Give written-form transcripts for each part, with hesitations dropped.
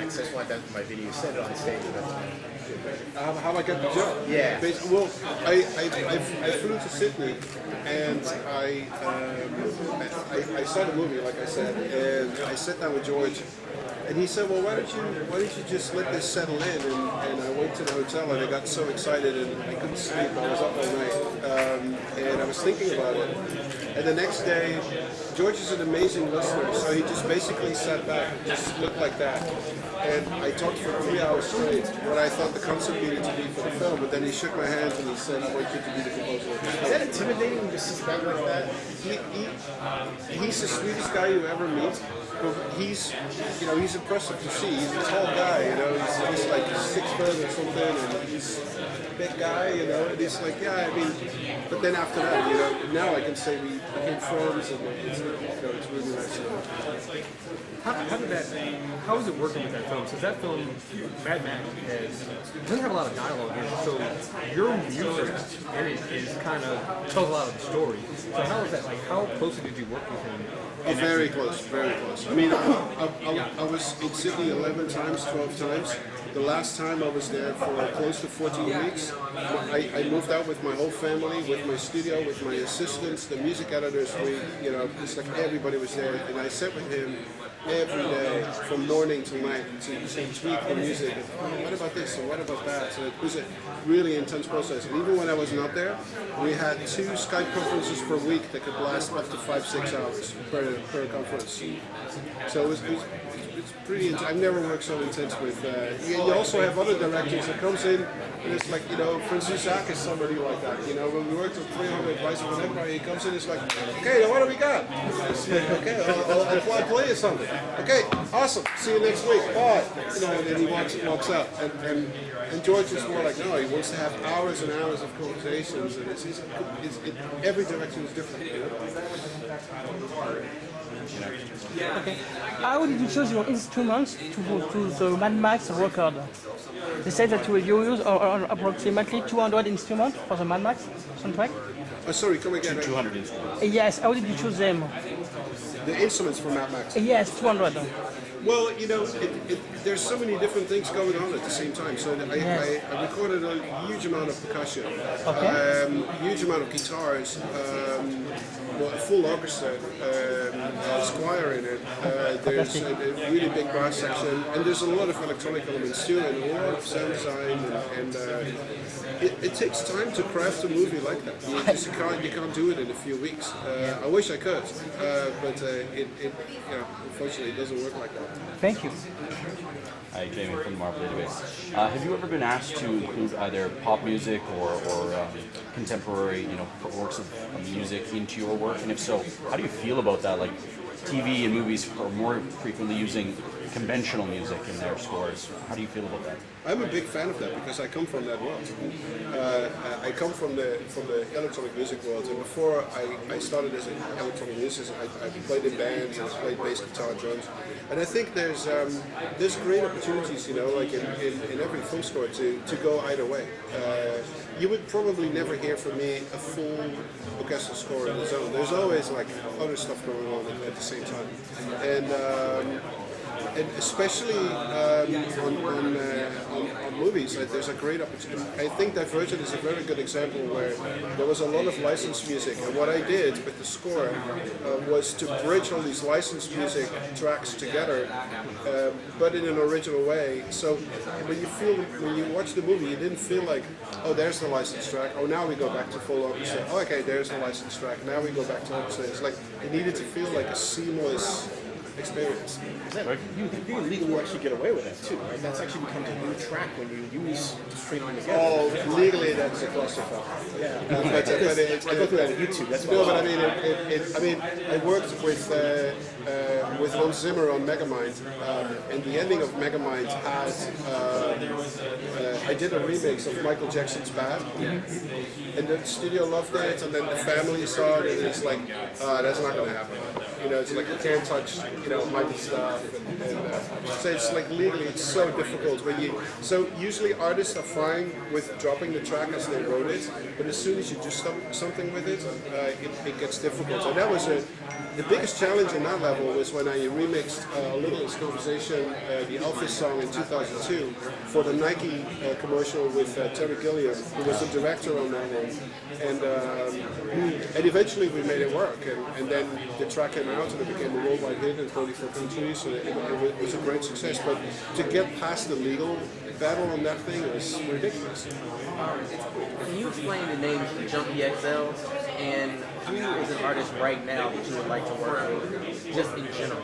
Max. That's why that's my video. You said it on stage. How I got the job? Yeah. Well, I flew to Sydney, and I saw the movie, like I said, and I sat down with George, and he said, well, why don't you just let this settle in? And I went to the hotel, and I got so excited, and I couldn't sleep. I was up all night, and I was thinking about it. And the next day, George is an amazing listener, so he just basically sat back, just looked like that. And I talked for 3 hours straight what I thought the concept needed to be for the film, but then he shook my hand and he said, I want you to be the composer of this film. Is that intimidating to sit back like that? He's the sweetest guy you ever meet. But he's impressive to see. He's a tall guy, he's like 6 foot or something, and he's a big guy, and he's like, yeah, I mean, but then after that, now I can say we became friends, and it's really nice. How is it working with that film? So that film, Mad Max, doesn't have a lot of dialogue in it, so your music in it is kind of tells a lot of the story. So how is that, like, how closely did you work with him? Oh, very close, very close. I mean, I was in Sydney 11 times, 12 times. The last time I was there for close to 14 weeks. I moved out with my whole family, with my studio, with my assistants, the music editors. It's like everybody was there, and I sat with him every day from morning till night to tweak the music. And, what about this and what about that? So it was a really intense process. And even when I was not there, we had 2 Skype conferences per week that could last up to 5-6 hours per conference. So it's pretty intense. I've never worked so intense with. You also have other directors that comes in, and it's like, Francis Zach is somebody like that. When we worked with 300 Vice of an Empire, he comes in, it's like, okay, now what do we got? Okay, I'll play you something. Okay, awesome. See you next week. Bye. And then he walks out. And George is more like, no, he wants to have hours and hours of conversations, and every direction is different. Okay. How did you choose your instruments to the Mad Max record? They said that you use approximately 200 instruments for the Mad Max soundtrack. Oh, sorry, come again. 200 instruments. Yes. How did you choose them? The instruments for Mad Max. Yes, 200. Well, there's so many different things going on at the same time. So I recorded a huge amount of percussion, huge amount of guitars, a full orchestra, choir in it. There's a really big brass section, and there's a lot of electronic elements too, and a lot of sound design. And it takes time to craft a movie like that. You can't do it in a few weeks. I wish I could, but unfortunately, it doesn't work like that. Thank you. Hi, Jamie from Marvel Database. Have you ever been asked to include either pop music or contemporary, works of music into your work? And if so, how do you feel about that? Like, TV and movies are more frequently using conventional music in their scores. How do you feel about that? I'm a big fan of that because I come from that world. I come from the electronic music world, and before I started as an electronic musician, I played in bands and played bass guitar, drums, and I think there's great opportunities, like in every film score to go either way. You would probably never hear from me a full orchestral score in its own. There's always like other stuff going on at the same time, and especially on movies, there's a great opportunity. I think Divergent is a very good example where there was a lot of licensed music, and what I did with the score was to bridge all these licensed music tracks together, but in an original way. So when you watch the movie, you didn't feel like, oh, there's the licensed track. Oh, now we go back to full orchestra. Oh, okay, there's the licensed track. Now we go back to orchestra. It's like it needed to feel like a seamless experience. You legally actually get away with that too, right? That's actually becomes a new track when you use stringing together. Oh, legally that's a clusterfuck. Yeah, I go through that on YouTube. That's no, but I mean, I worked with Hans Zimmer on Megamind, and the ending of Megamind had I did a remix of Michael Jackson's Bad, and the studio loved it, and then the family saw it, and it's like, that's not going to happen. You know, it's like you can't touch, you know, my stuff, so it's like legally it's so difficult when you. So usually artists are fine with dropping the track as they wrote it, but as soon as you do something with it, it gets difficult. And that was the biggest challenge on that level was when I remixed Little's Conversation, the Elvis song in 2002 for the Nike commercial with Terry Gilliam, who was the director on that one, and eventually we made it work, and then the track came out and it became a worldwide hit in 34 countries, and it was a great success. But to get past the legal battle on that thing was ridiculous. Can you explain the name Junkie XL and who is an artist right now that you would like to work with, just in general?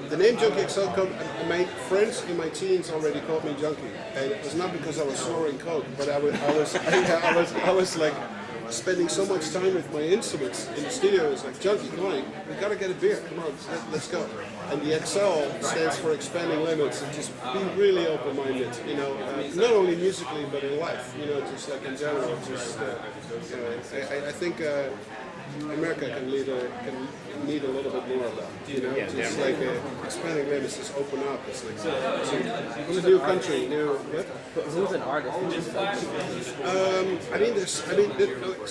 The name Junkie XL, my friends in my teens already called me Junkie, and it was not because I was snorting coke, but I was like spending so much time with my instruments in the studio. It's like, Junkie, come on, we gotta get a beer, come on, let's go. And the XL stands for expanding limits and just be really open-minded, you know, not only musically but in life, you know, just like in general. Just, you know, I think America can need a little bit more of that, you know, just like expanding limits, just open up. It's like it's a new country, new. What? Who's an artist?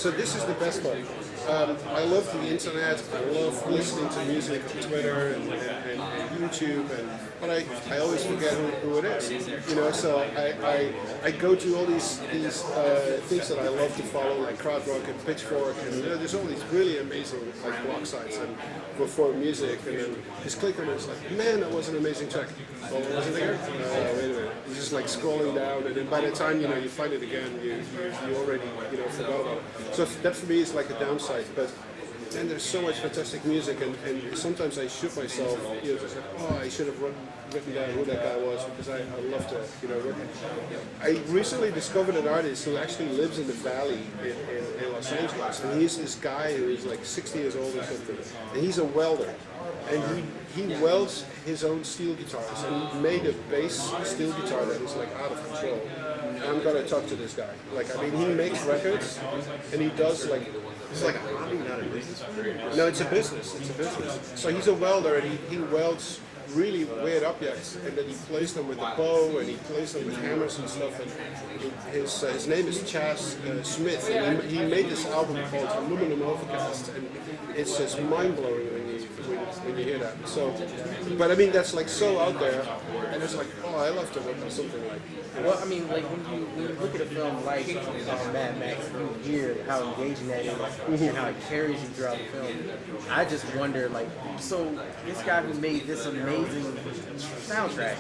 So this is the best part. I love the internet. I love listening to music on Twitter and YouTube, but I always forget who it is. You know, so I go to all these things that I love to follow, like Krautrock and Pitchfork, and you know, there's all these really amazing like blog sites and for music, and then just click on it. It's like, man, that was an amazing track. Oh, was it there? Wait a minute. You're just like scrolling down, and then by the time you know you find it again, you already forgot about it. So that for me is like a downside, but. And there's so much fantastic music, and sometimes I shoot myself, you know, just like, oh, I should have written down who that guy was, because I love to, you know. I recently discovered an artist who actually lives in the Valley in Los Angeles, and he's this guy who is like 60 years old or something, and he's a welder, and he welds his own steel guitars, and he made a bass steel guitar that is like out of control. And I'm gonna talk to this guy. Like, I mean, he makes records, and he does like. It's like a hobby, not a business. No, it's a business. It's a business. So he's a welder, and he welds really weird objects, and then he plays them with a bow, and he plays them with hammers and stuff. And his name is Chas Smith, and he made this album called Aluminum Overcast, and it's just mind blowing when you hear that. So, but I mean, that's like so out there, and it's like, oh, I love to work on something like. Well, I mean, like when you look at a film like Mad Max, you hear how engaging that is and how it carries you throughout the film. I just wonder, like, so this guy who made this amazing soundtrack,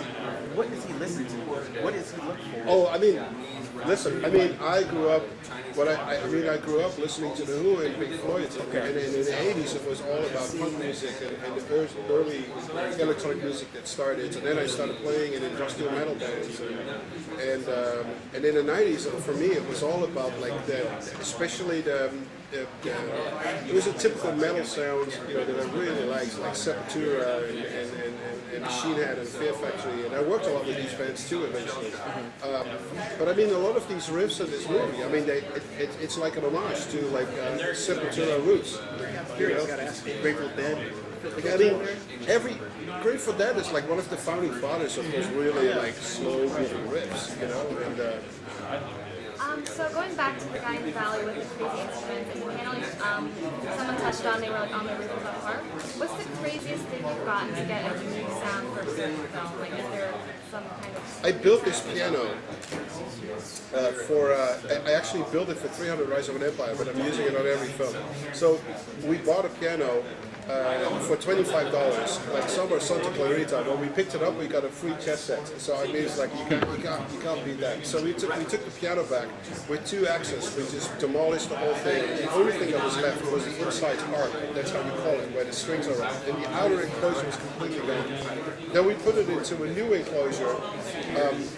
what does he listen to? What does he look for? Oh, I mean, listen. I mean, I grew up. I grew up listening to the Who and Pink Floyd, and in the '80s it was all about punk music and the early electronic music that started. And then I started playing in industrial metal bands, and in the '90s for me it was all about like especially it was a typical metal sound, you know, that I really liked, like Sepultura and Machine Head and Fear Factory, and I worked a lot with these bands too eventually. But I mean, a lot of these riffs in this movie, I mean, it's like an homage to like Sepultura roots. You know, Grateful Dead. I mean, Grateful Dead is like one of the founding fathers of those really like slow moving riffs, you know, and. So going back to the guy in the valley with the crazy instruments and handling, someone touched on, they were like on the roof of a car. What's the craziest thing you've gotten to get a unique sound for a certain film? Like, is there some kind of... I built this piano I actually built it for 300 Rise of an Empire, but I'm using it on every film. So we bought a piano for $25, like summer Santa Clarita. When we picked it up, we got a free chess set. So I mean, it's like you can't beat that. So we took the piano back with 2 axes. We just demolished the whole thing. The only thing that was left was the inside arc. That's how we call it, where the strings are on. And the outer enclosure was completely gone. Then we put it into a new enclosure,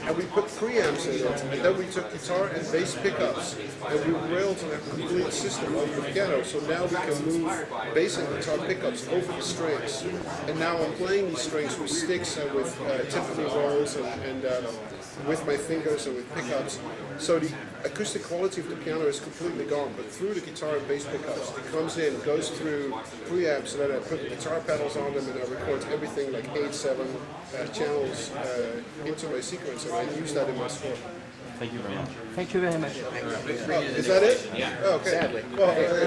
and we put preamps in it. And then we took guitar and bass pickups, and we railed a complete system over the piano. So now we can move bass and guitar pickups over the strings. And now I'm playing these strings with sticks and with Tiffany rolls and with my fingers and with pickups. So the acoustic quality of the piano is completely gone, but through the guitar and bass pickups, it comes in, goes through preamps, and then I put the guitar pedals on them, and I record everything like 8-7 channels into my sequencer, and I use that in my score. Thank you very much. Thank you very much. Is that it? Yeah. Oh, okay. Sadly. Well,